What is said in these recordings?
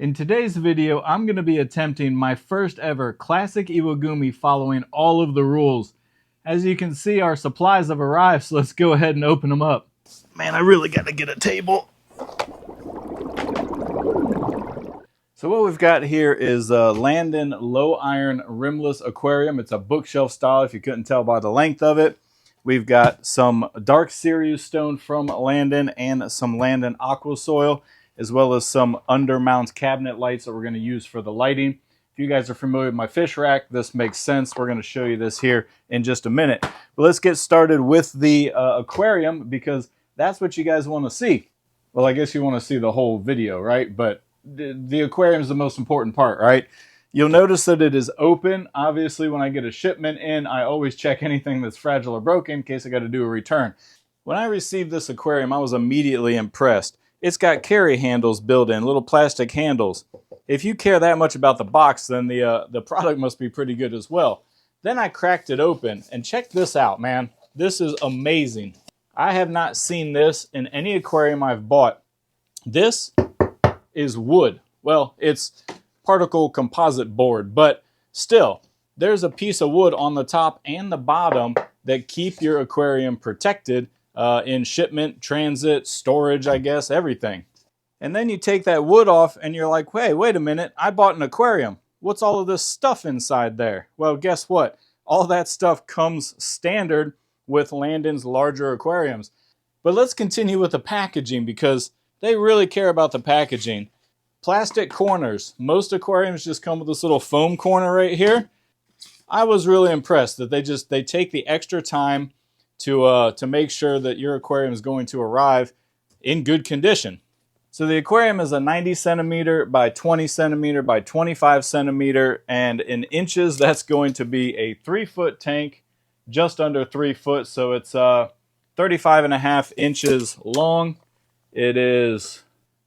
In today's video, I'm going to be attempting my first ever classic Iwagumi following all of the rules. As you can see, our supplies have arrived, so let's go ahead and open them up. Man, I really got to get a table. So what we've got here is a LANDEN low iron rimless aquarium. It's a bookshelf style if you couldn't tell by the length of it. We've got some dark Sirius stone from LANDEN and some LANDEN aqua soil, as well as some undermount cabinet lights that we're going to use for the lighting. If you guys are familiar with my fish rack, this makes sense. We're going to show you this here in just a minute. But let's get started with the aquarium, because that's what you guys want to see. Well, I guess you want to see the whole video, right? But the aquarium is the most important part, right? You'll notice that it is open. Obviously, when I get a shipment in, I always check anything that's fragile or broken in case I got to do a return. When I received this aquarium, I was immediately impressed. It's got carry handles built in, little plastic handles. If you care that much about the box, then the product must be pretty good as well. Then I cracked it open, and check this out, man. This is amazing. I have not seen this in any aquarium I've bought. This is wood. Well, it's particle composite board, but still, there's a piece of wood on the top and the bottom that keep your aquarium protected in shipment, transit, storage, I guess, everything. And then you take that wood off and you're like, hey, wait a minute, I bought an aquarium. What's all of this stuff inside there? Well, guess what? All that stuff comes standard with LANDEN's larger aquariums. But let's continue with the packaging, because they really care about the packaging. Plastic corners. Most aquariums just come with this little foam corner right here. I was really impressed that they take the extra time to make sure that your aquarium is going to arrive in good condition. So the aquarium is a 90 centimeter by 20 centimeter by 25 centimeter, and in inches that's going to be a 3-foot tank, just under 3 foot. So it's 35.5 inches long. It is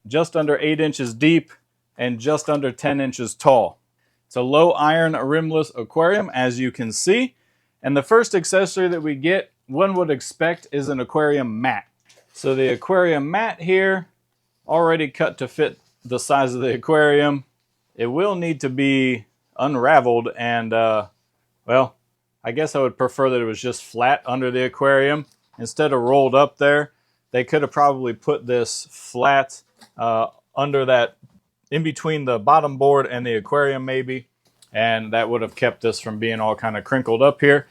just under 8 inches deep and just under 10 inches tall. It's a low iron rimless aquarium, as you can see. And the first accessory that we get, one would expect, is an aquarium mat. So the aquarium mat here, already cut to fit the size of the aquarium. It will need to be unraveled, and well, I guess I would prefer that it was just flat under the aquarium instead of rolled up there. They could have probably put this flat under that, in between the bottom board and the aquarium maybe, and that would have kept this from being all kind of crinkled up here.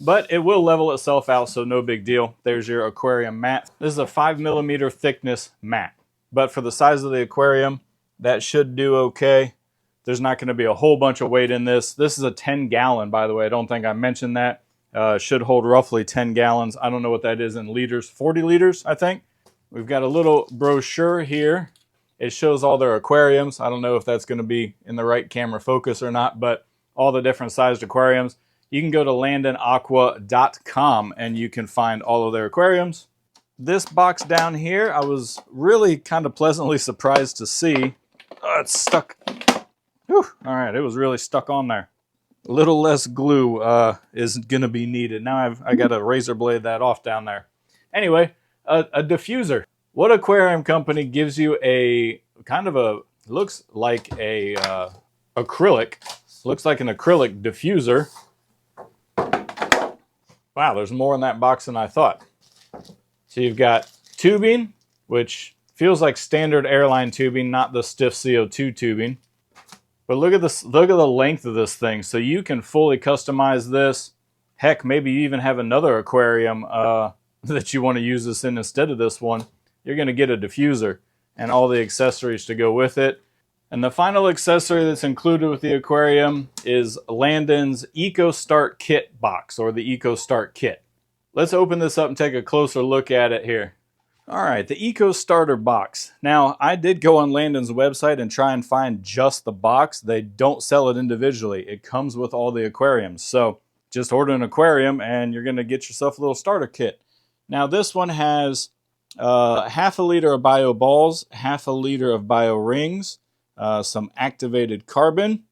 But it will level itself out, so no big deal. There's your aquarium mat. This is a 5mm thickness mat. But for the size of the aquarium, that should do okay. There's not going to be a whole bunch of weight in this. This is a 10-gallon, by the way. I don't think I mentioned that. Should hold roughly 10 gallons. I don't know what that is in liters. 40 liters, I think. We've got a little brochure here. It shows all their aquariums. I don't know if that's going to be in the right camera focus or not, but all the different sized aquariums. You can go to landenaqua.com and you can find all of their aquariums. This box down here, I was really kind of pleasantly surprised to see. Oh, it's stuck. Whew. All right, it was really stuck on there. A little less glue is going to be needed. Now I got to razor blade that off down there. Anyway, a diffuser. What aquarium company gives you a kind of a, looks like a acrylic, looks like an acrylic diffuser. Wow, there's more in that box than I thought. So you've got tubing, which feels like standard airline tubing, not the stiff CO2 tubing. But look at this, look at the length of this thing. So you can fully customize this. Heck, maybe you even have another aquarium that you want to use this in instead of this one. You're going to get a diffuser and all the accessories to go with it. And the final accessory that's included with the aquarium is LANDEN's Eco Start Kit box, or the Eco Start Kit. Let's open this up and take a closer look at it here. All right, the Eco Starter box. Now, I did go on LANDEN's website and try and find just the box. They don't sell it individually. It comes with all the aquariums. So just order an aquarium and you're going to get yourself a little starter kit. Now, this one has half a liter of bio balls, half a liter of bio rings, some activated carbon,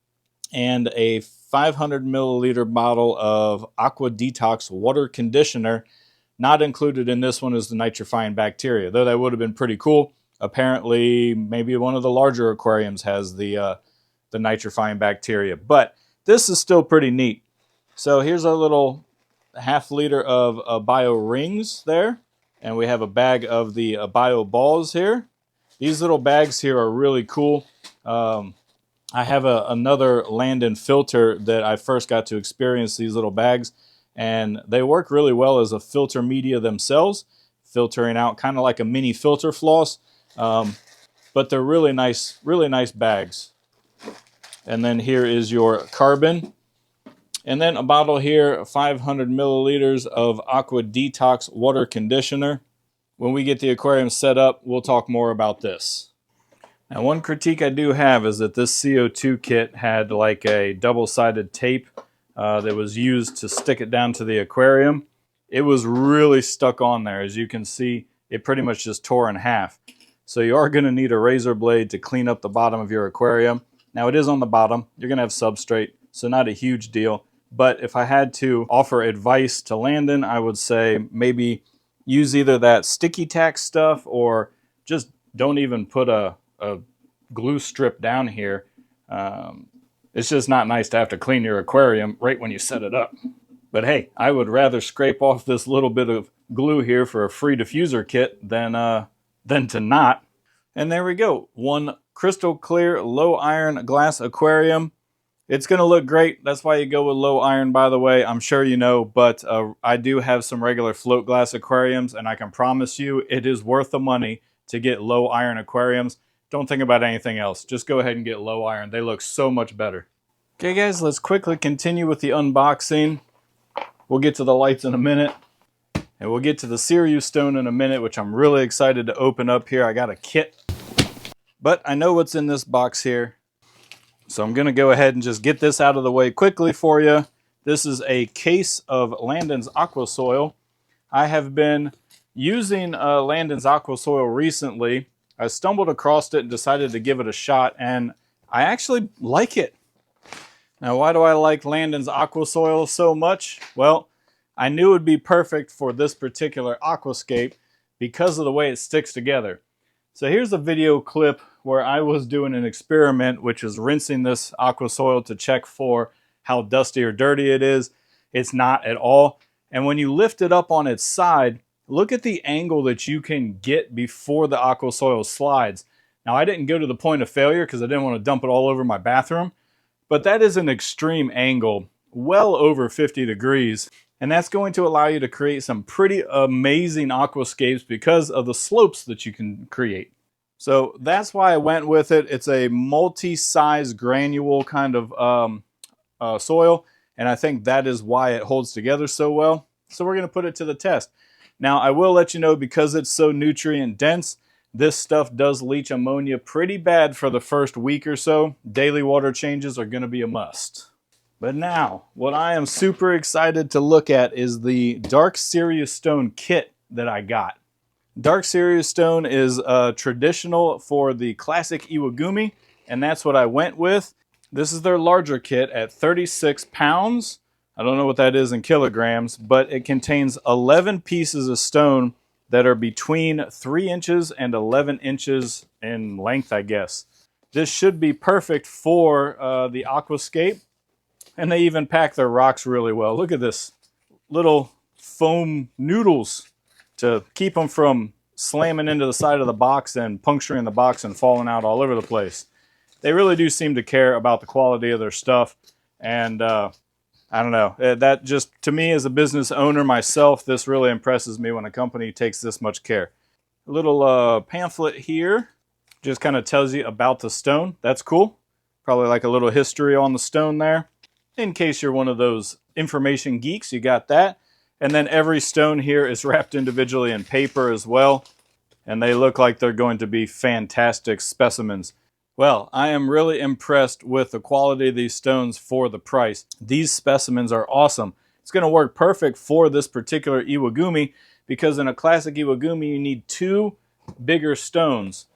and a 500 milliliter bottle of Aqua Detox water conditioner. Not included in this one is the nitrifying bacteria, though that would have been pretty cool. Apparently, maybe one of the larger aquariums has the nitrifying bacteria. But this is still pretty neat. So here's our little half liter of bio rings there. And we have a bag of the bio balls here. These little bags here are really cool. I have another Landen filter that I first got to experience these little bags, and they work really well as a filter media themselves, filtering out kind of like a mini filter floss, but they're really nice bags. And then here is your carbon, and then a bottle here, 500 milliliters of Aqua Detox water conditioner. When we get the aquarium set up, we'll talk more about this. Now, one critique I do have is that this CO2 kit had like a double-sided tape that was used to stick it down to the aquarium. It was really stuck on there. As you can see, it pretty much just tore in half. So you are going to need a razor blade to clean up the bottom of your aquarium. Now, it is on the bottom. You're going to have substrate, so not a huge deal. But if I had to offer advice to Landen, I would say maybe use either that sticky tack stuff or just don't even put a glue strip down here. It's just not nice to have to clean your aquarium right when you set it up. But hey, I would rather scrape off this little bit of glue here for a free diffuser kit than to not. And there we go. One crystal clear low iron glass aquarium. It's going to look great. That's why you go with low iron, by the way. I'm sure you know, but I do have some regular float glass aquariums, and I can promise you it is worth the money to get low iron aquariums. Don't think about anything else. Just go ahead and get low iron. They look so much better. Okay guys, let's quickly continue with the unboxing. We'll get to the lights in a minute. And we'll get to the Serious Stone in a minute, which I'm really excited to open up here. I got a kit. But I know what's in this box here. So I'm going to go ahead and just get this out of the way quickly for you. This is a case of Landen's Aqua Soil. I have been using Landen's Aqua Soil recently. I stumbled across it and decided to give it a shot, and I actually like it. Now, why do I like Landen's Aqua Soil so much? Well, I knew it would be perfect for this particular aquascape because of the way it sticks together. So here's a video clip where I was doing an experiment, which is rinsing this Aqua Soil to check for how dusty or dirty it is. It's not at all. And when you lift it up on its side, look at the angle that you can get before the Aqua Soil slides. Now, I didn't go to the point of failure because I didn't want to dump it all over my bathroom, but that is an extreme angle, well over 50 degrees. And that's going to allow you to create some pretty amazing aquascapes because of the slopes that you can create. So that's why I went with it. It's a multi-size granule kind of soil, and I think that is why it holds together so well. So we're going to put it to the test. Now, I will let you know, because it's so nutrient dense, this stuff does leach ammonia pretty bad for the first week or so. Daily water changes are going to be a must. But now, what I am super excited to look at is the Dark Serious Stone kit that I got. Dark Serious Stone is traditional for the classic Iwagumi, and that's what I went with. This is their larger kit at 36 pounds. I don't know what that is in kilograms, but it contains 11 pieces of stone that are between 3 inches and 11 inches in length, I guess. This should be perfect for the aquascape, and they even pack their rocks really well. Look at this, little foam noodles to keep them from slamming into the side of the box and puncturing the box and falling out all over the place. They really do seem to care about the quality of their stuff, and I don't know, that just, to me as a business owner myself, this really impresses me when a company takes this much care. A little pamphlet here just kind of tells you about the stone. That's cool. Probably like a little history on the stone there. In case you're one of those information geeks, you got that. And then every stone here is wrapped individually in paper as well. And they look like they're going to be fantastic specimens. Well, I am really impressed with the quality of these stones for the price. These specimens are awesome. It's going to work perfect for this particular Iwagumi, because in a classic Iwagumi, you need 2 bigger stones.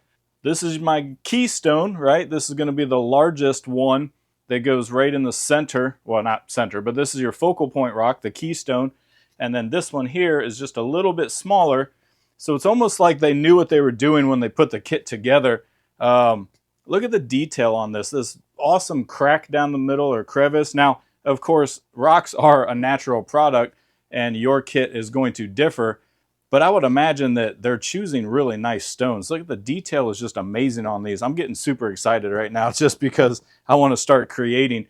This is my keystone, right? This is going to be the largest one that goes right in the center. Well, not center, but this is your focal point rock, the keystone. And then this one here is just a little bit smaller. So it's almost like they knew what they were doing when they put the kit together. Look at the detail on this awesome crack down the middle or crevice. Now, of course, rocks are a natural product and your kit is going to differ, but I would imagine that they're choosing really nice stones. Look at the detail is just amazing on these. I'm getting super excited right now just because I want to start creating.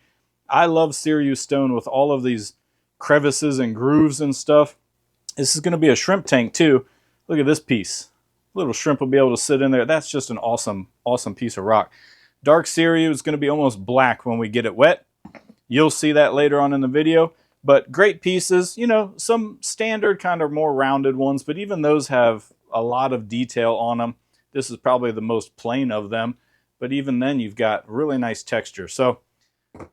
I love Sirius stone with all of these crevices and grooves and stuff. This is going to be a shrimp tank too. Look at this piece. Little shrimp will be able to sit in there. That's just an awesome, awesome piece of rock. Dark Sirius is going to be almost black when we get it wet. You'll see that later on in the video. But great pieces, you know, some standard kind of more rounded ones, but even those have a lot of detail on them. This is probably the most plain of them, but even then you've got really nice texture. So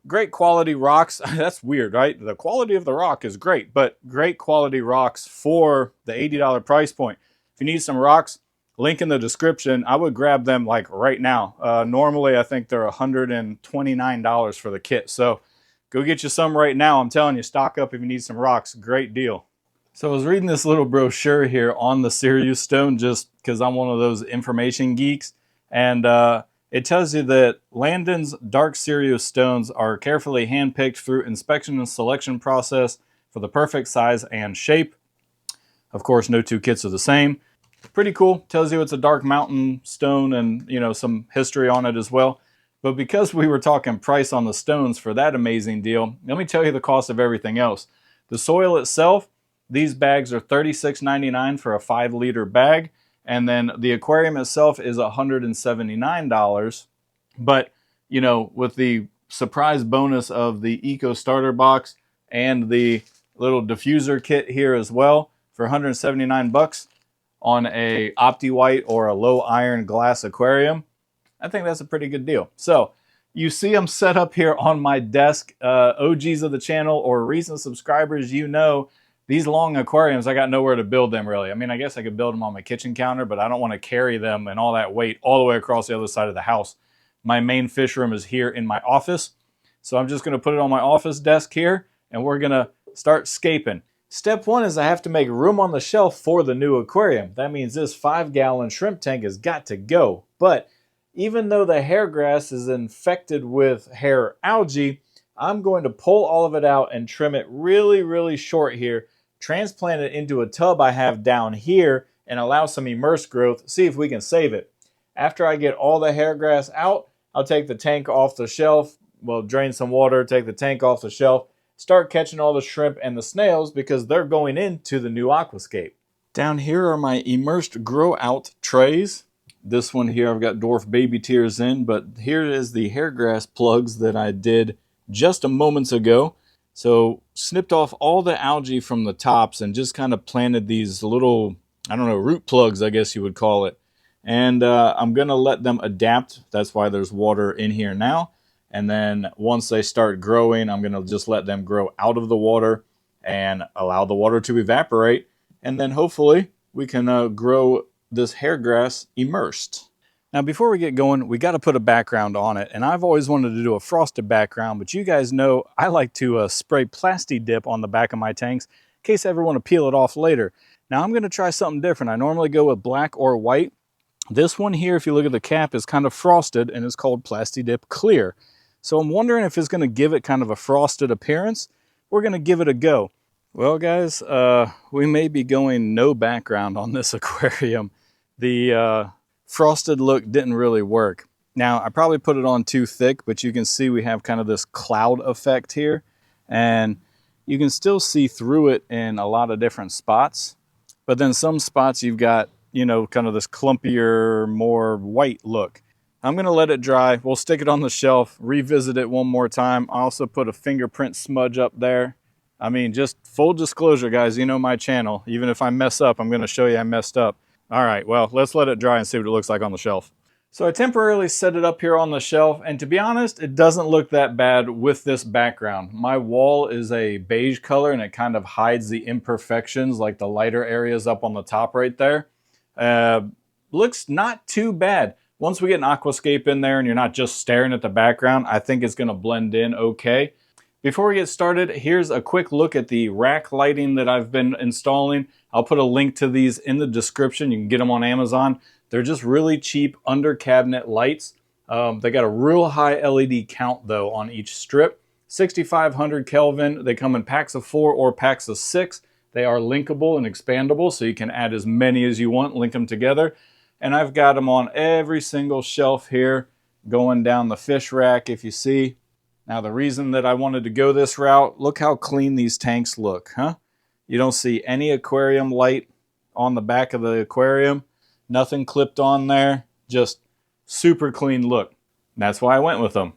great quality rocks. That's weird, right? The quality of the rock is great, but great quality rocks for the $80 price point. If you need some rocks, link in the description. I would grab them like right now. Normally I think they're $129 for the kit. So go get you some right now. I'm telling you, stock up if you need some rocks. Great deal. So I was reading this little brochure here on the Sirius stone just because I'm one of those information geeks. And it tells you that Landen's dark Sirius stones are carefully handpicked through inspection and selection process for the perfect size and shape. Of course, no two kits are the same. Pretty cool. Tells you it's a dark mountain stone and, you know, some history on it as well. But because we were talking price on the stones for that amazing deal, let me tell you the cost of everything else. The soil itself, these bags are $36.99 for a 5-liter bag. And then the aquarium itself is $179. But, you know, with the surprise bonus of the Eco Starter Box and the little diffuser kit here as well for 179 bucks on a Opti White or a low iron glass aquarium, I think that's a pretty good deal. So you see them set up here on my desk. OGs of the channel or recent subscribers, you know, these long aquariums, I got nowhere to build them really. I mean, I guess I could build them on my kitchen counter, but I don't want to carry them and all that weight all the way across the other side of the house. My main fish room is here in my office. So I'm just going to put it on my office desk here and we're going to start scaping. Step one is I have to make room on the shelf for the new aquarium. That means this 5-gallon shrimp tank has got to go. But even though the hair grass is infected with hair algae, I'm going to pull all of it out and trim it really, really short here, transplant it into a tub I have down here, and allow some immersed growth, see if we can save it. After I get all the hair grass out, I'll take the tank off the shelf, well, drain some water, take the tank off the shelf, start catching all the shrimp and the snails because they're going into the new Aquascape. Down here are my immersed grow out trays. This one here I've got dwarf baby tears in, but here is the hair grass plugs that I did just a moments ago. So snipped off all the algae from the tops and just kind of planted these little, I don't know, root plugs, I guess you would call it. And I'm going to let them adapt. That's why there's water in here now. And then once they start growing, I'm going to just let them grow out of the water and allow the water to evaporate. And then hopefully we can grow this hair grass immersed. Now before we get going, we got to put a background on it, and I've always wanted to do a frosted background, but you guys know I like to spray Plasti Dip on the back of my tanks in case I ever want to peel it off later. Now I'm going to try something different. I normally go with black or white. This one here, if you look at the cap, is kind of frosted and it's called Plasti Dip Clear. So I'm wondering if it's going to give it kind of a frosted appearance. We're going to give it a go. Well guys, we may be going no background on this aquarium. The frosted look didn't really work. Now I probably put it on too thick, but you can see we have kind of this cloud effect here, and you can still see through it in a lot of different spots. But then some spots you've got, you know, kind of this clumpier, more white look. I'm going to let it dry. We'll stick it on the shelf, revisit it one more time. I also put a fingerprint smudge up there. I mean, just full disclosure, guys, you know my channel. Even if I mess up, I'm going to show you I messed up. All right, well, let's let it dry and see what it looks like on the shelf. So I temporarily set it up here on the shelf, and to be honest, it doesn't look that bad with this background. My wall is a beige color, and it kind of hides the imperfections, like the lighter areas up on the top right there. Looks not too bad. Once we get an Aquascape in there and you're not just staring at the background, I think it's going to blend in okay. Before we get started, here's a quick look at the rack lighting that I've been installing. I'll put a link to these in the description. You can get them on Amazon. They're just really cheap under cabinet lights. They got a real high LED count though on each strip. 6500 Kelvin. They come in packs of 4 or packs of 6. They are linkable and expandable, so you can add as many as you want, link them together. And I've got them on every single shelf here, going down the fish rack if you see. Now the reason that I wanted to go this route, look how clean these tanks look, huh? You don't see any aquarium light on the back of the aquarium. Nothing clipped on there, just super clean look. That's why I went with them.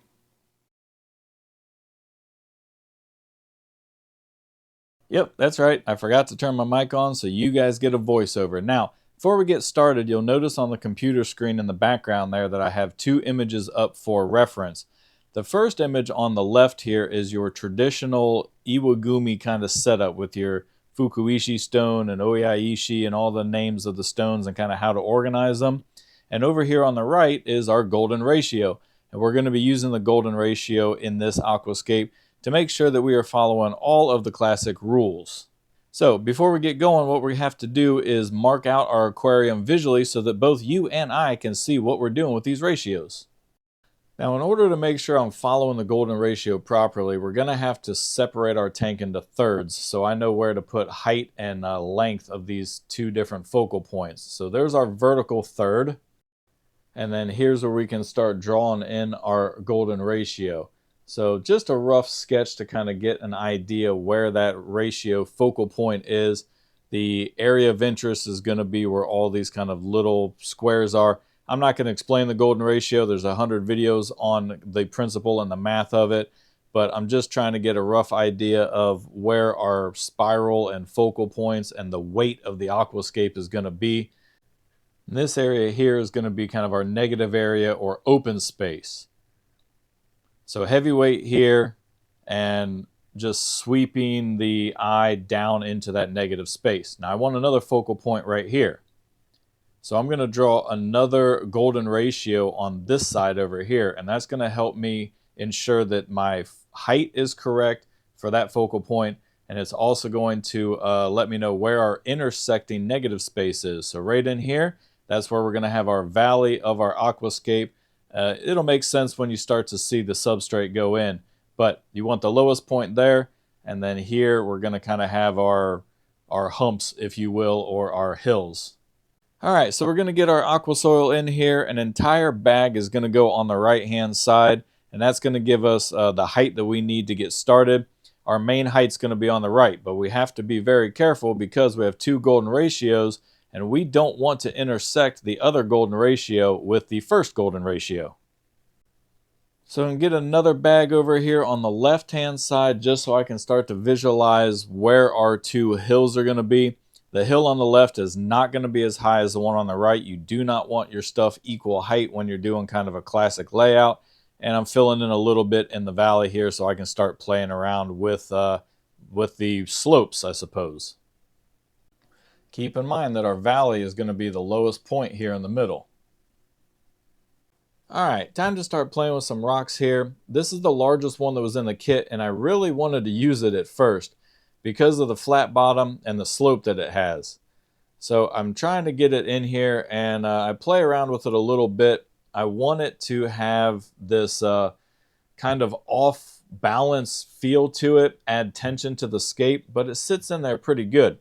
Yep, that's right. I forgot to turn my mic on so you guys get a voiceover. Now, before we get started, you'll notice on the computer screen in the background there that I have 2 images up for reference. The first image on the left here is your traditional Iwagumi kind of setup with your Fukuishi stone and Oyaishi and all the names of the stones and kind of how to organize them. And over here on the right is our golden ratio. And we're going to be using the golden ratio in this aquascape to make sure that we are following all of the classic rules. So before we get going, what we have to do is mark out our aquarium visually so that both you and I can see what we're doing with these ratios. Now in order to make sure I'm following the golden ratio properly, we're going to have to separate our tank into thirds so I know where to put height and length of these 2 different focal points. So there's our vertical third, and then here's where we can start drawing in our golden ratio. So just a rough sketch to kind of get an idea where that ratio focal point is. The area of interest is going to be where all these kind of little squares are. I'm not going to explain the golden ratio. There's 100 videos on the principle and the math of it, but I'm just trying to get a rough idea of where our spiral and focal points and the weight of the aquascape is going to be. And this area here is going to be kind of our negative area or open space. So heavy weight here and just sweeping the eye down into that negative space. Now I want another focal point right here. So I'm going to draw another golden ratio on this side over here, and that's going to help me ensure that my height is correct for that focal point, and it's also going to let me know where our intersecting negative space is. So right in here, that's where we're going to have our valley of our aquascape. It'll make sense when you start to see the substrate go in, but you want the lowest point there, and then here we're going to kind of have our humps, if you will, or our hills. Alright, so we're going to get our aqua soil in here. An entire bag is going to go on the right hand side, and that's going to give us the height that we need to get started. Our main height's going to be on the right, but we have to be very careful because we have 2 golden ratios, and we don't want to intersect the other golden ratio with the first golden ratio. So I'm going to get another bag over here on the left hand side just so I can start to visualize where our 2 hills are going to be. The hill on the left is not going to be as high as the one on the right. You do not want your stuff equal height when you're doing kind of a classic layout. And I'm filling in a little bit in the valley here so I can start playing around with the slopes, I suppose. Keep in mind that our valley is going to be the lowest point here in the middle. Alright, time to start playing with some rocks here. This is the largest one that was in the kit, and I really wanted to use it at first because of the flat bottom and the slope that it has. So I'm trying to get it in here, and I play around with it a little bit. I want it to have this kind of off balance feel to it, add tension to the scape, but it sits in there pretty good.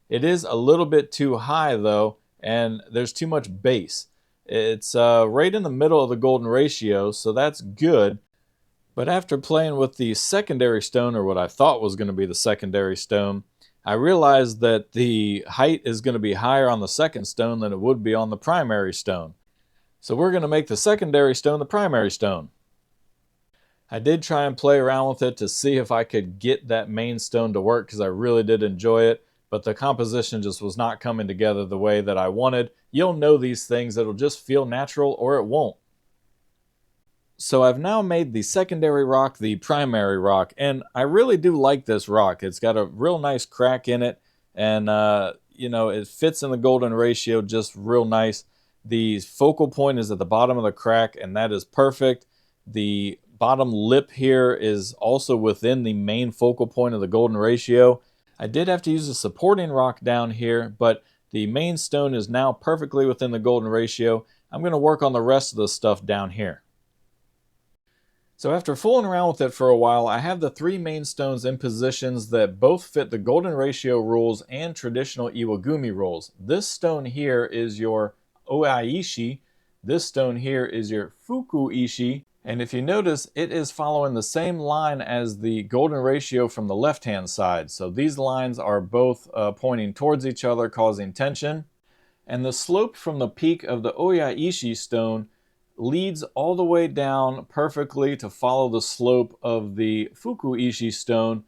It is a little bit too high though, and there's too much base. It's right in the middle of the golden ratio, so that's good. But after playing with the secondary stone, or what I thought was going to be the secondary stone, I realized that the height is going to be higher on the second stone than it would be on the primary stone. So we're going to make the secondary stone the primary stone. I did try and play around with it to see if I could get that main stone to work because I really did enjoy it, but the composition just was not coming together the way that I wanted. You'll know these things, it'll just feel natural or it won't. So I've now made the secondary rock the primary rock, and I really do like this rock. It's got a real nice crack in it, and you know, it fits in the golden ratio just real nice. The focal point is at the bottom of the crack, and that is perfect. The bottom lip here is also within the main focal point of the golden ratio. I did have to use a supporting rock down here, but the main stone is now perfectly within the golden ratio. I'm going to work on the rest of the stuff down here. So after fooling around with it for a while, I have the 3 main stones in positions that both fit the golden ratio rules and traditional Iwagumi rules. This stone here is your Oiishi. This stone here is your Fukuishi. And if you notice, it is following the same line as the golden ratio from the left-hand side. So these lines are both pointing towards each other, causing tension. And the slope from the peak of the Oiishi stone leads all the way down perfectly to follow the slope of the Fukuishi stone.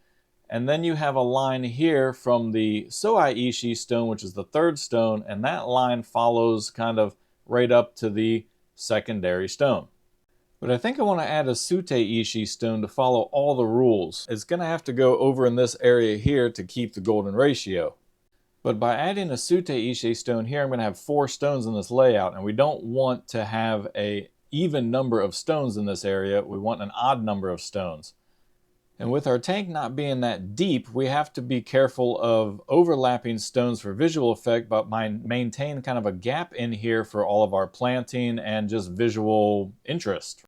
And then you have a line here from the Soiishi stone, which is the 3rd stone, and that line follows kind of right up to the secondary stone. But I think I want to add a Suteishi stone to follow all the rules. It's going to have to go over in this area here to keep the golden ratio. But by adding a Suteishi stone here, I'm going to have 4 stones in this layout, and we don't want to have an even number of stones in this area. We want an odd number of stones. And with our tank not being that deep, we have to be careful of overlapping stones for visual effect, but maintain kind of a gap in here for all of our planting and just visual interest.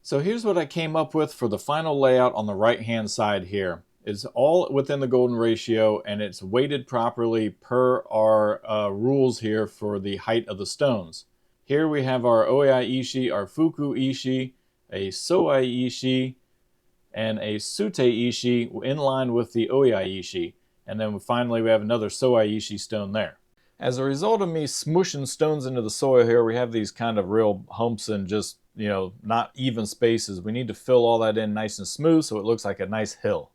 So here's what I came up with for the final layout on the right-hand side here. It's all within the golden ratio, and it's weighted properly per our rules here for the height of the stones. Here we have our Oiishi, our Fukuishi, a Soiishi, and a Suteishi in line with the Oiishi. And then finally we have another Soiishi stone there. As a result of me smooshing stones into the soil here, we have these kind of real humps and just, not even spaces. We need to fill all that in nice and smooth so it looks like a nice hill.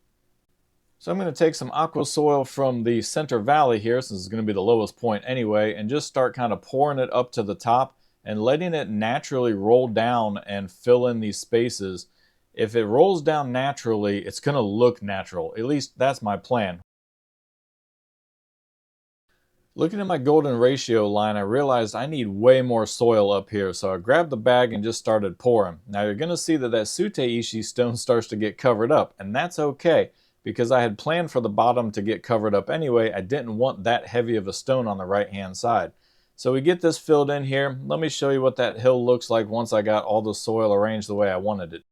So I'm going to take some aqua soil from the center valley here, since it's going to be the lowest point anyway, and just start kind of pouring it up to the top and letting it naturally roll down and fill in these spaces. If it rolls down naturally, it's going to look natural. At least that's my plan. Looking at my golden ratio line, I realized I need way more soil up here, so I grabbed the bag and just started pouring. Now you're going to see that Suteishi stone starts to get covered up, and that's okay, because I had planned for the bottom to get covered up anyway. I didn't want that heavy of a stone on the right-hand side. So we get this filled in here. Let me show you what that hill looks like once I got all the soil arranged the way I wanted it.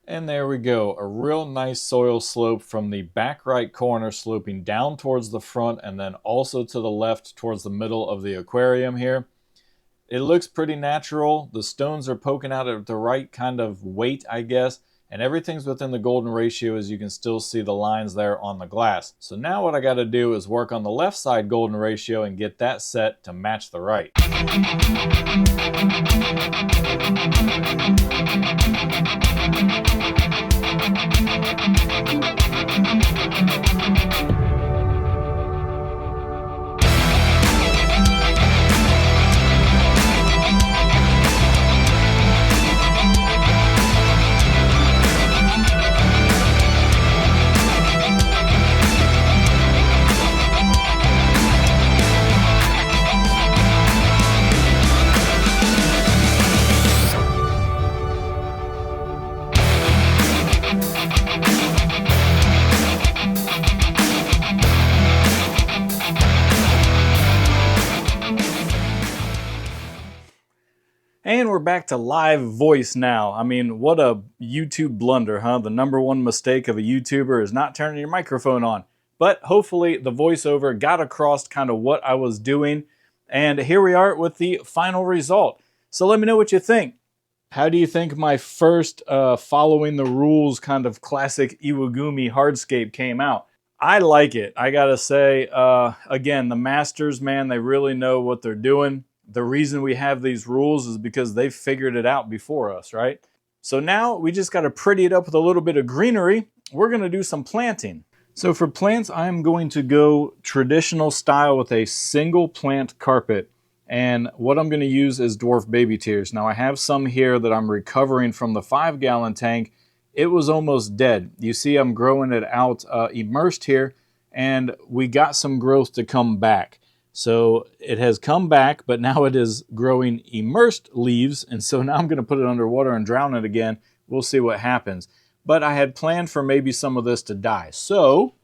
And there we go, a real nice soil slope from the back right corner sloping down towards the front and then also to the left towards the middle of the aquarium here. It looks pretty natural. The stones are poking out at the right kind of weight, I guess, and everything's within the golden ratio, as you can still see the lines there on the glass. So now what I got to do is work on the left side golden ratio and get that set to match the right. And we're back to live voice now. I mean, what a YouTube blunder, huh? The #1 mistake of a YouTuber is not turning your microphone on. But hopefully the voiceover got across kind of what I was doing. And here we are with the final result. So let me know what you think. How do you think my first following the rules kind of classic Iwagumi hardscape came out? I like it. I gotta say, again, the masters, man, they really know what they're doing. The reason we have these rules is because they've figured it out before us, right? So now we just got to pretty it up with a little bit of greenery. We're going to do some planting. So for plants, I'm going to go traditional style with a single plant carpet. And what I'm going to use is dwarf baby tears. Now I have some here that I'm recovering from the 5-gallon tank. It was almost dead. You see I'm growing it out immersed here, and we got some growth to come back. So it has come back, but now it is growing immersed leaves. And so now I'm going to put it underwater and drown it again. We'll see what happens. But I had planned for maybe some of this to die. So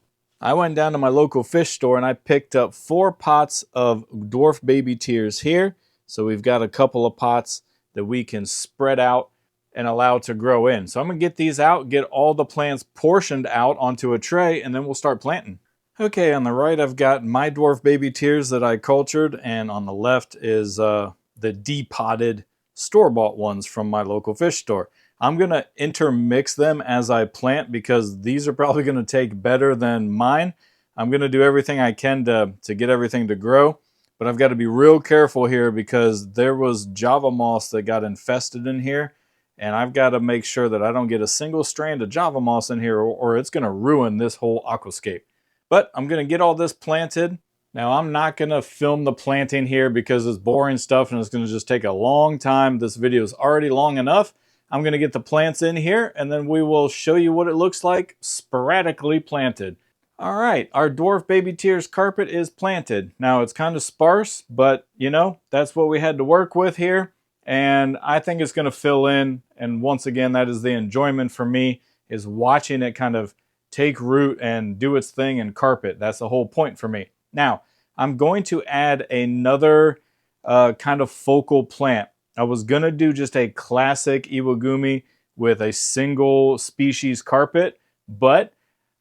I went down to my local fish store and I picked up 4 pots of dwarf baby tears here. So we've got a couple of pots that we can spread out and allow to grow in. So I'm going to get these out, get all the plants portioned out onto a tray, and then we'll start planting. Okay, on the right I've got my dwarf baby tears that I cultured, and on the left is the depotted store-bought ones from my local fish store. I'm going to intermix them as I plant because these are probably going to take better than mine. I'm going to do everything I can to get everything to grow, but I've got to be real careful here because there was Java moss that got infested in here, and I've got to make sure that I don't get a single strand of Java moss in here or it's going to ruin this whole aquascape. But I'm going to get all this planted. Now I'm not going to film the planting here because it's boring stuff and it's going to just take a long time. This video is already long enough. I'm going to get the plants in here and then we will show you what it looks like sporadically planted. All right, our dwarf baby tears carpet is planted. Now it's kind of sparse, but you know, that's what we had to work with here. And I think it's going to fill in. And once again, that is the enjoyment for me, is watching it kind of take root and do its thing and carpet. That's the whole point for me. Now, I'm going to add another kind of focal plant. I was going to do just a classic Iwagumi with a single species carpet, but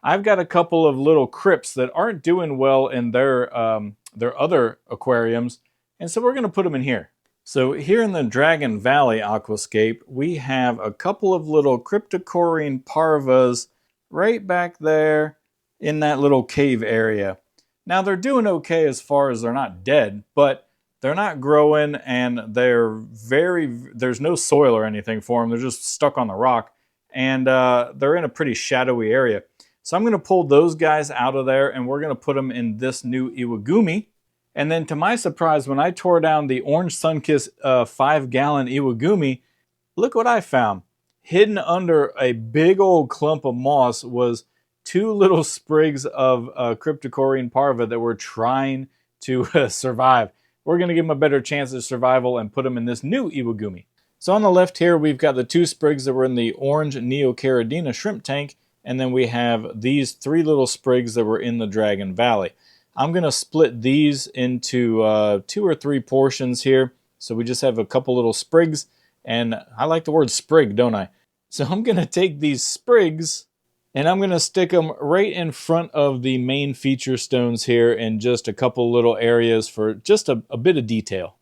I've got a couple of little crypts that aren't doing well in their other aquariums, and so we're going to put them in here. So here in the Dragon Valley Aquascape, we have a couple of little cryptocoryne parvas right back there in that little cave area. Now they're doing okay as far as they're not dead, but they're not growing and there's no soil or anything for them. They're just stuck on the rock and they're in a pretty shadowy area. So I'm going to pull those guys out of there and we're going to put them in this new Iwagumi. And then to my surprise, when I tore down the Orange Sunkiss 5-gallon Iwagumi, look what I found. Hidden under a big old clump of moss was 2 little sprigs of cryptocoryne parva that were trying to survive. We're going to give them a better chance of survival and put them in this new Iwagumi. So on the left here, we've got the 2 sprigs that were in the orange Neocaridina shrimp tank, and then we have these 3 little sprigs that were in the Dragon Valley. I'm going to split these into 2 or 3 portions here. So we just have a couple little sprigs. And I like the word sprig, don't I? So I'm going to take these sprigs and I'm going to stick them right in front of the main feature stones here in just a couple little areas for just a bit of detail.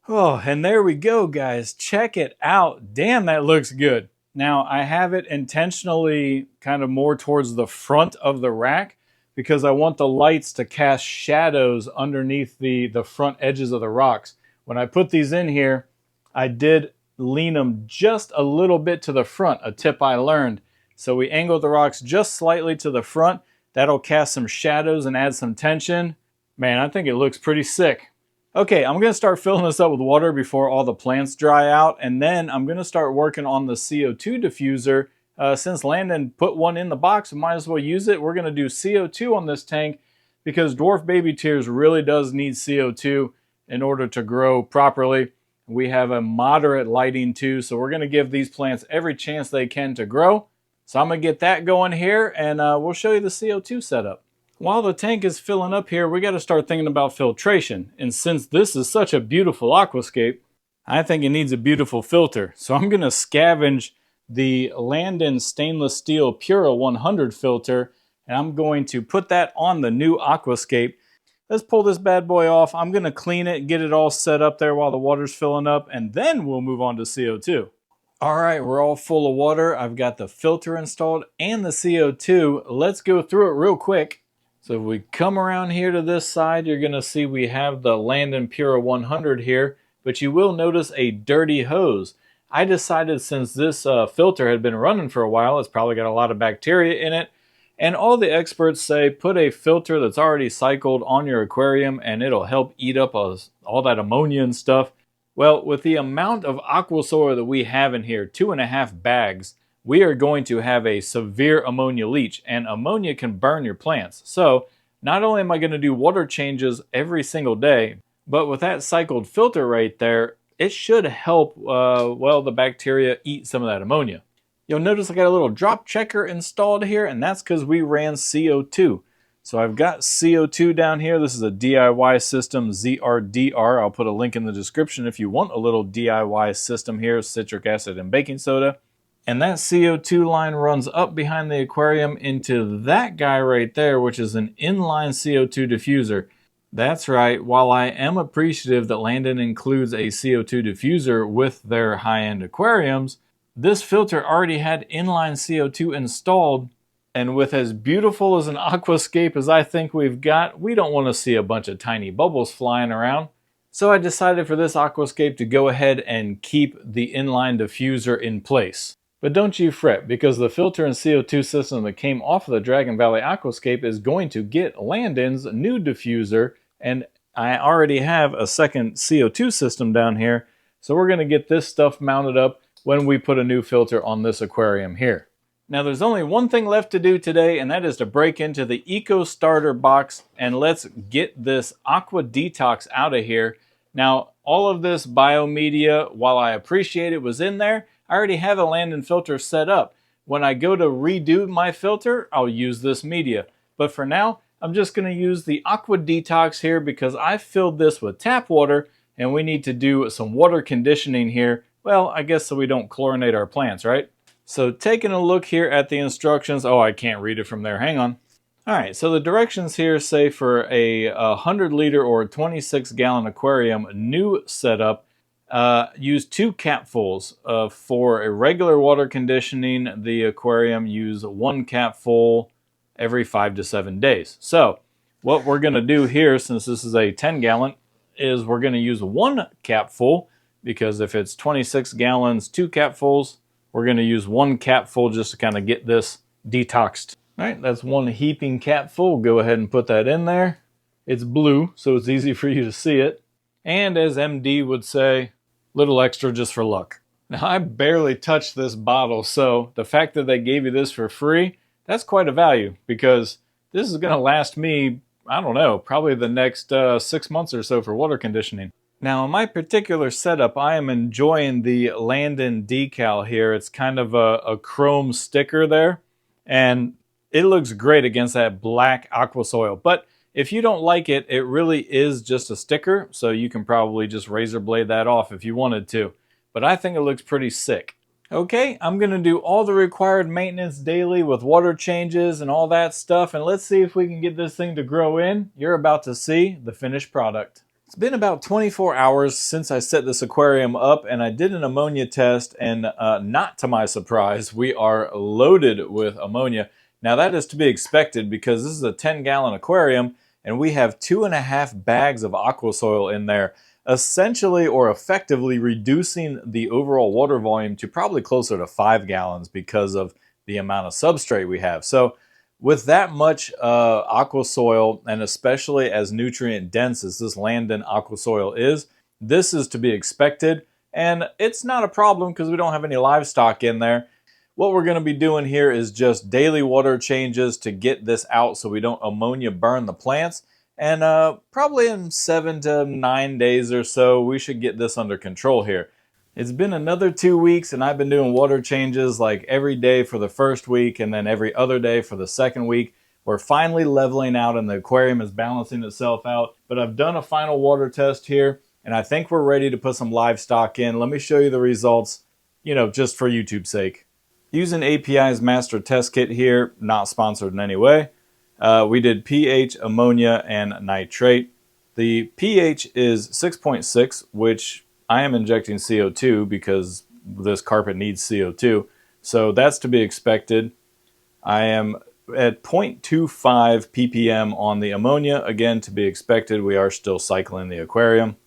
Oh, and there we go, guys. Check it out. Damn, that looks good. Now, I have it intentionally kind of more towards the front of the rack because I want the lights to cast shadows underneath the front edges of the rocks. When I put these in here, I did lean them just a little bit to the front, a tip I learned. So we angled the rocks just slightly to the front. That'll cast some shadows and add some tension. Man, I think it looks pretty sick. Okay, I'm going to start filling this up with water before all the plants dry out, and then I'm going to start working on the CO2 diffuser. Since Landon put one in the box, we might as well use it. We're going to do CO2 on this tank because dwarf baby tears really does need CO2 in order to grow properly. We have a moderate lighting too, so we're going to give these plants every chance they can to grow. So I'm going to get that going here, and we'll show you the CO2 setup. While the tank is filling up here, we got to start thinking about filtration. And since this is such a beautiful aquascape, I think it needs a beautiful filter. So I'm going to scavenge the Landen stainless steel Pura 100 filter, and I'm going to put that on the new aquascape. Let's pull this bad boy off. I'm going to clean it, get it all set up there while the water's filling up, and then we'll move on to CO2. All right, we're all full of water. I've got the filter installed and the CO2. Let's go through it real quick. So if we come around here to this side, you're going to see we have the Landen Pura 100 here, but you will notice a dirty hose. I decided since this filter had been running for a while, it's probably got a lot of bacteria in it, and all the experts say put a filter that's already cycled on your aquarium and it'll help eat up all that ammonia and stuff. Well, with the amount of aqua soil that we have in here, 2.5 bags, we are going to have a severe ammonia leach, and ammonia can burn your plants. So not only am I going to do water changes every single day, but with that cycled filter right there, it should help, well, the bacteria eat some of that ammonia. You'll notice I got a little drop checker installed here, and that's because we ran CO2. So I've got CO2 down here. This is a DIY system, ZRDR. I'll put a link in the description if you want a little DIY system here, citric acid and baking soda. And that CO2 line runs up behind the aquarium into that guy right there, which is an inline CO2 diffuser. That's right, while I am appreciative that Landen includes a CO2 diffuser with their high-end aquariums, this filter already had inline CO2 installed, and with as beautiful as an aquascape as I think we've got, we don't want to see a bunch of tiny bubbles flying around. So I decided for this aquascape to go ahead and keep the inline diffuser in place. But don't you fret, because the filter and CO2 system that came off of the Dragon Valley Aquascape is going to get Landen's new diffuser, and I already have a second CO2 system down here, so we're going to get this stuff mounted up when we put a new filter on this aquarium here. Now there's only one thing left to do today, and that is to break into the Eco Starter box and let's get this Aqua Detox out of here. Now all of this biomedia, while I appreciate it was in there, I already have a Landen filter set up. When I go to redo my filter, I'll use this media. But for now, I'm just going to use the Aqua Detox here because I filled this with tap water and we need to do some water conditioning here. Well, I guess so we don't chlorinate our plants, right? So taking a look here at the instructions, oh, I can't read it from there, hang on. All right, so the directions here say for a 100 liter or 26 gallon aquarium new setup, use 2 capfuls. For a regular water conditioning, the aquarium use 1 capful every 5 to 7 days. So what we're gonna do here, since this is a 10 gallon, is we're gonna use 1 capful, because if it's 26 gallons, 2 capfuls, we're gonna use 1 capful just to kind of get this detoxed. All right, that's 1 heaping capful. Go ahead and put that in there. It's blue, so it's easy for you to see it. And as MD would say, little extra just for luck. Now I barely touched this bottle, so the fact that they gave you this for free, that's quite a value, because this is gonna last me, I don't know, probably the next 6 months or so for water conditioning. Now in my particular setup, I am enjoying the Landen decal here. It's kind of a chrome sticker there, and it looks great against that black aqua soil. But if you don't like it, it really is just a sticker, so you can probably just razor blade that off if you wanted to. But I think it looks pretty sick. Okay, I'm gonna do all the required maintenance daily with water changes and all that stuff, and let's see if we can get this thing to grow in. You're about to see the finished product. It's been about 24 hours since I set this aquarium up, and I did an ammonia test, and not to my surprise, we are loaded with ammonia. Now that is to be expected because this is a 10-gallon aquarium, and we have 2.5 bags of aqua soil in there, essentially or effectively reducing the overall water volume to probably closer to 5 gallons because of the amount of substrate we have. So with that much aqua soil, and especially as nutrient dense as this Landen aqua soil is, this is to be expected, and it's not a problem because we don't have any livestock in there. What we're going to be doing here is just daily water changes to get this out so we don't ammonia burn the plants. And probably in 7 to 9 days or so, we should get this under control here. It's been another 2 weeks, and I've been doing water changes like every day for the first week and then every other day for the second week. We're finally leveling out and the aquarium is balancing itself out. But I've done a final water test here, and I think we're ready to put some livestock in. Let me show you the results, you know, just for YouTube's sake. Using API's master test kit here, not sponsored in any way. We did pH, ammonia, and nitrate. The pH is 6.6, which I am injecting CO2 because this carpet needs CO2. So that's to be expected. I am at 0.25 ppm on the ammonia. Again, to be expected. We are still cycling the aquarium.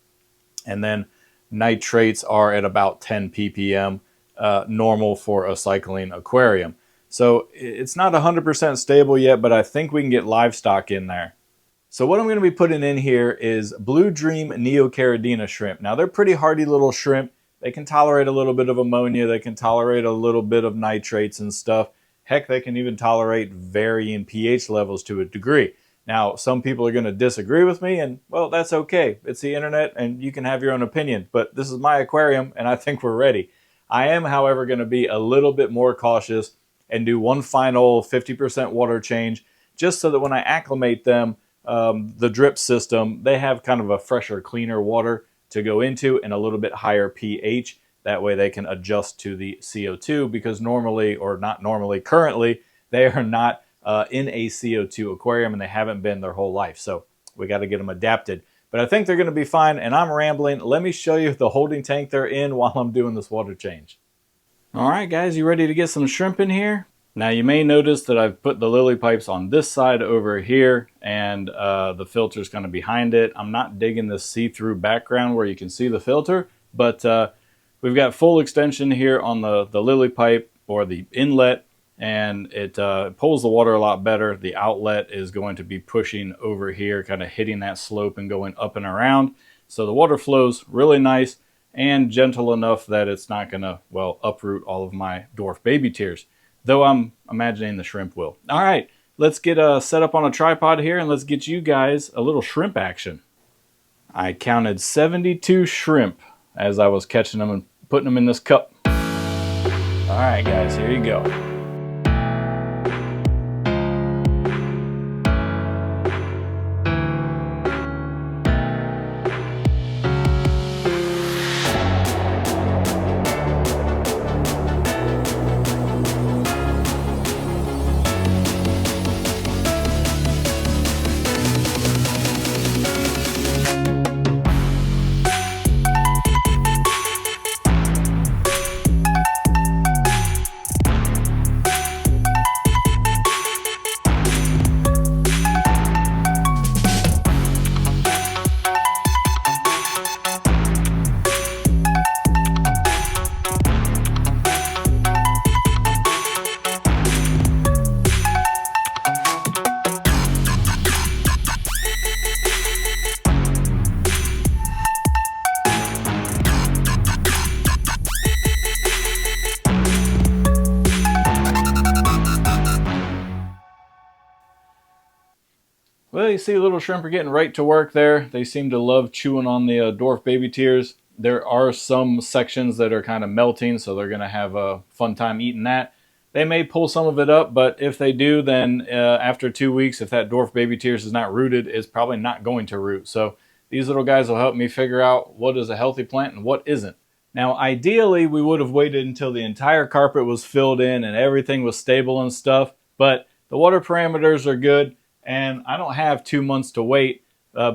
And then nitrates are at about 10 ppm, normal for a cycling aquarium. So it's not 100% stable yet, but I think we can get livestock in there. So what I'm going to be putting in here is Blue Dream Neocaridina shrimp. Now they're pretty hardy little shrimp. They can tolerate a little bit of ammonia. They can tolerate a little bit of nitrates and stuff. Heck, they can even tolerate varying pH levels to a degree. Now, some people are going to disagree with me, and well, that's okay. It's the internet, and you can have your own opinion, but this is my aquarium, and I think we're ready. I am, however, going to be a little bit more cautious and do one final 50% water change, just so that when I acclimate them, the drip system, they have kind of a fresher, cleaner water to go into and a little bit higher pH. That way they can adjust to the CO2, because normally, or not normally, currently, they are not in a CO2 aquarium, and they haven't been their whole life. So we got to get them adapted. But I think they're going to be fine, and I'm rambling. Let me show you the holding tank they're in while I'm doing this water change. All right, guys, you ready to get some shrimp in here? Now, you may notice that I've put the lily pipes on this side over here, and the filter's kind of behind it. I'm not digging this see-through background where you can see the filter, but we've got full extension here on the lily pipe, or the inlet, and it pulls the water a lot better. The outlet is going to be pushing over here, kind of hitting that slope and going up and around. So the water flows really nice and gentle enough that it's not going to, well, uproot all of my dwarf baby tears. Though I'm imagining the shrimp will. All right, let's get set up on a tripod here, and let's get you guys a little shrimp action. I counted 72 shrimp as I was catching them and putting them in this cup. All right, guys, here you go. Well, you see little shrimp are getting right to work there. They seem to love chewing on the dwarf baby tears. There are some sections that are kind of melting, so they're going to have a fun time eating that. They may pull some of it up, but if they do, then after 2 weeks, if that dwarf baby tears is not rooted, it's probably not going to root. So these little guys will help me figure out what is a healthy plant and what isn't. Now, ideally, we would have waited until the entire carpet was filled in and everything was stable and stuff, but the water parameters are good. And I don't have 2 months to wait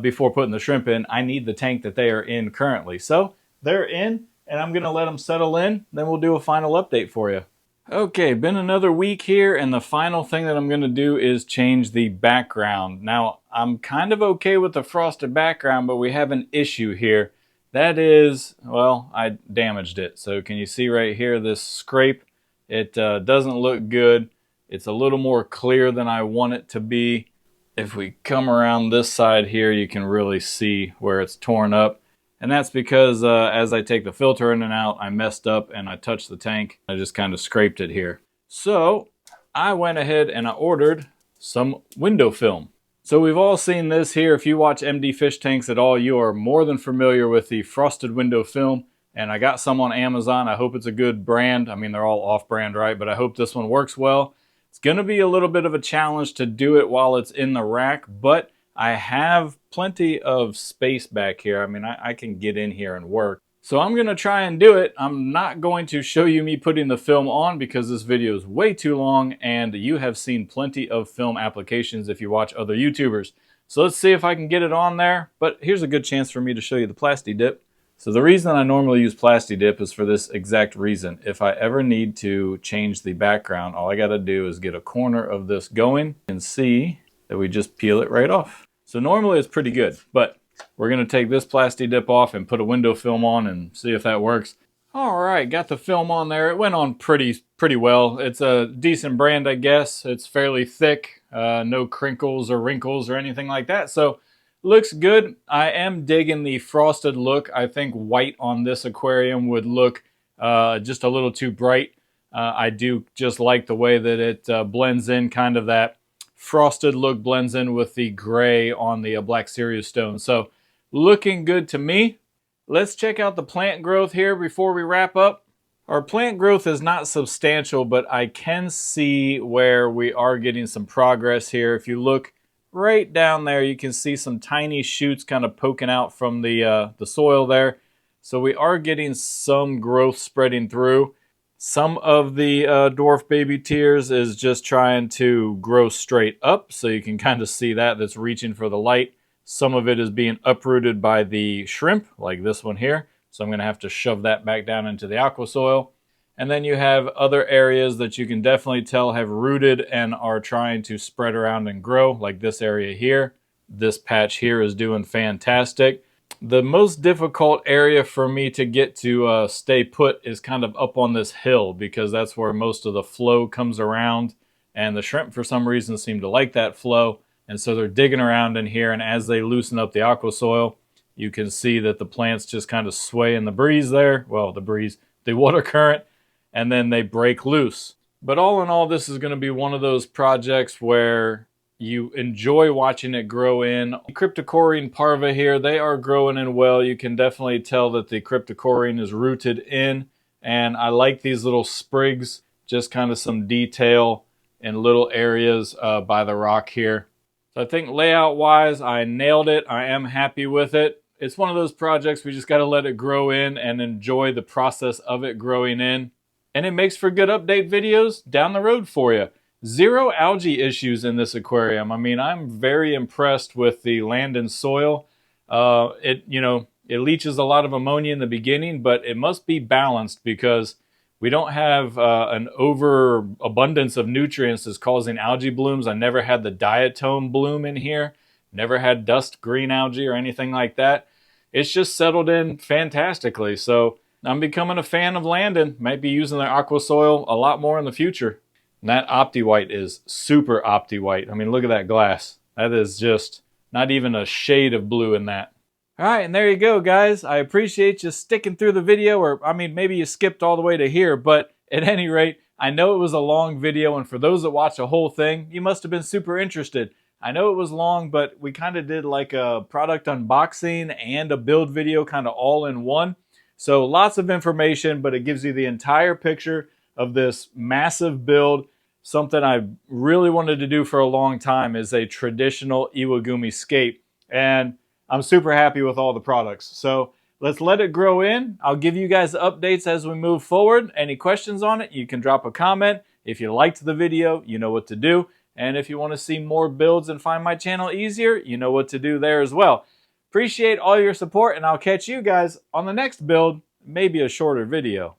before putting the shrimp in. I need the tank that they are in currently. So they're in, and I'm going to let them settle in. Then we'll do a final update for you. Okay, been another week here, and the final thing that I'm going to do is change the background. Now, I'm kind of okay with the frosted background, but we have an issue here. That is, well, I damaged it. So can you see right here, this scrape? It doesn't look good. It's a little more clear than I want it to be. If we come around this side here, you can really see where it's torn up. And that's because as I take the filter in and out, I messed up and I touched the tank. I just kind of scraped it here. So I went ahead and I ordered some window film. So we've all seen this here. If you watch MD Fish Tanks at all, you are more than familiar with the frosted window film. And I got some on Amazon. I hope it's a good brand. I mean, they're all off-brand, right? But I hope this one works well. It's going to be a little bit of a challenge to do it while it's in the rack, but I have plenty of space back here. I mean, I can get in here and work. So I'm going to try and do it. I'm not going to show you me putting the film on because this video is way too long, and you have seen plenty of film applications if you watch other YouTubers. So let's see if I can get it on there, but here's a good chance for me to show you the Plasti Dip. So the reason I normally use Plasti Dip is for this exact reason. If I ever need to change the background, all I got to do is get a corner of this going and see that we just peel it right off. So normally it's pretty good, but we're going to take this Plasti Dip off and put a window film on and see if that works. All right, got the film on there. It went on pretty well. It's a decent brand, I guess. It's fairly thick, no crinkles or wrinkles or anything like that. So looks good. I am digging the frosted look. I think white on this aquarium would look just a little too bright. I do just like the way that it blends in, kind of that frosted look blends in with the gray on the black Sirius stone. So looking good to me. Let's check out the plant growth here before we wrap up. Our plant growth is not substantial, but I can see where we are getting some progress here. If you look right down there, you can see some tiny shoots kind of poking out from the soil there. So we are getting some growth spreading through. Some of the dwarf baby tears is just trying to grow straight up, so you can kind of see that's reaching for the light. Some of it is being uprooted by the shrimp, like this one here. So I'm going to have to shove that back down into the aqua soil. And then you have other areas that you can definitely tell have rooted and are trying to spread around and grow, like this area here. This patch here is doing fantastic. The most difficult area for me to get to stay put is kind of up on this hill, because that's where most of the flow comes around, and the shrimp for some reason seem to like that flow, and so they're digging around in here, and as they loosen up the aqua soil, you can see that the plants just kind of sway in the breeze there. Well, the water current, and then they break loose. But all in all, this is going to be one of those projects where you enjoy watching it grow in. Cryptocoryne parva here, they are growing in well. You can definitely tell that the cryptocoryne is rooted in, and I like these little sprigs, just kind of some detail in little areas by the rock here. So I think layout wise, I nailed it. I am happy with it. It's one of those projects we just got to let it grow in and enjoy the process of it growing in. And it makes for good update videos down the road for you. Zero algae issues in this aquarium. I mean, I'm very impressed with the LANDEN soil. It leaches a lot of ammonia in the beginning, but it must be balanced because we don't have an overabundance of nutrients that's causing algae blooms. I never had the diatom bloom in here. Never had dust green algae or anything like that. It's just settled in fantastically. So I'm becoming a fan of LANDEN. Might be using their aqua soil a lot more in the future. And that Opti-White is super Opti-White. I mean, look at that glass. That is just not even a shade of blue in that. All right, and there you go, guys. I appreciate you sticking through the video, or I mean, maybe you skipped all the way to here, but at any rate, I know it was a long video, and for those that watch the whole thing, you must have been super interested. I know it was long, but we kind of did like a product unboxing and a build video kind of all in one. So lots of information, but it gives you the entire picture of this massive build. Something I really wanted to do for a long time is a traditional Iwagumi scape, and I'm super happy with all the products. So let's let it grow in. I'll give you guys updates as we move forward. Any questions on it, you can drop a comment. If you liked the video, you know what to do. And if you want to see more builds and find my channel easier, you know what to do there as well. Appreciate all your support, and I'll catch you guys on the next build, maybe a shorter video.